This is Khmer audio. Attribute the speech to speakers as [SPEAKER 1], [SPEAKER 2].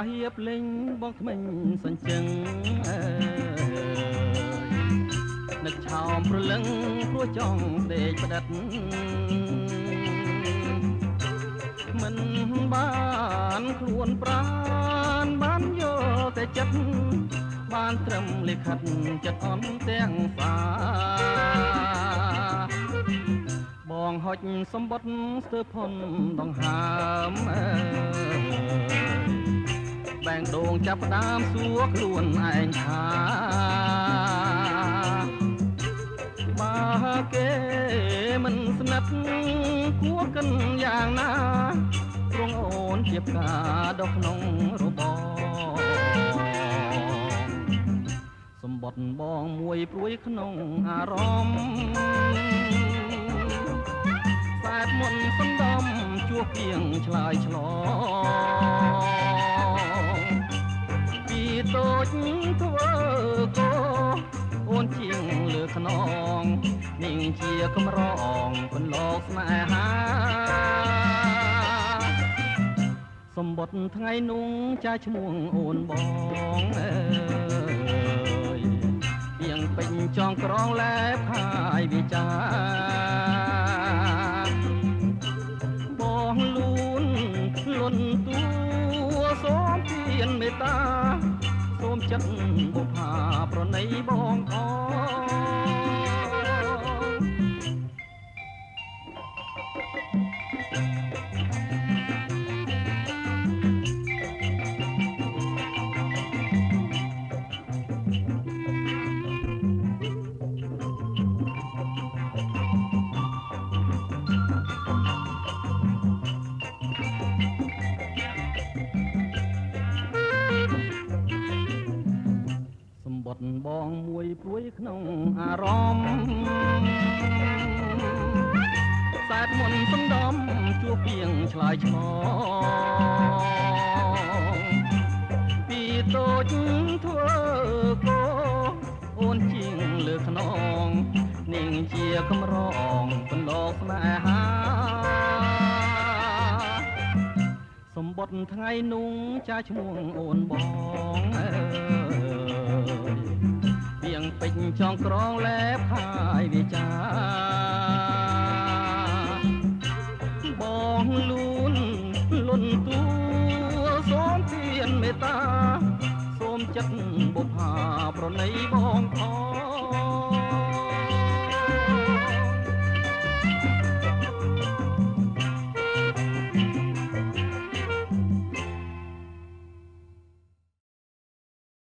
[SPEAKER 1] ហៀបលេងបងថ្មិញសញ្ជឹងនឹកឆោមព្រលឹងព្រោះចង់ដេកផ្ដិតមិនបានខ្លួនប្រានបានយកតែចិត្តបានត្រឹមលិខិតចិត្តអន់ទាំងសាបងហុចសម្បត្តិស្ទើរផុនដង្ហើមបែងដងចាប់ផ្ដើមសួរខ្លួនឯងថាបើគេមិនស្និទ្ធគួរកិនយ៉ាងណាព្រោះអូនជាផ្កាដុះក្នុងរបរសម្បត្តិបងមួយព្រួយក្នុងអារម្មណ៍ខ្សែមុនសណ្ដំជួបពីងឆ្លើយឆ្លងពីតូចធ្វើកោអូនជាងលើខ្នងនាងជាកំរងពន្លកស្នេហាសម្បត្តិថ្ងៃនោះចាឈ្មោះអូនបងអើយពីងពេញចងក្រងលែបហើយវិចាបងលូនលន់តួសូមពៀនមេត្តាសូមចិត្តបុប្ផាប្រណីបងអសម្បត្តិបងមួយព្រួយក្នុងអារម្មណ៍ខ្សែមុនសណ្ដំជួបពីងឆ្លើយឆ្លងពីតូចធ្វើកោអូនជាងលើខ្នងនាងជាកំរងពន្លកស្នេហាសម្បត្តិថ្ងៃនោះចាឈ្មោះអូនបងអើយពីងពេញចងក្រងលែបហើយវាចាបងលូនលន់តួសូមទានមេត្តាសូមចិត្តបុប្ផាប្រណីបងផង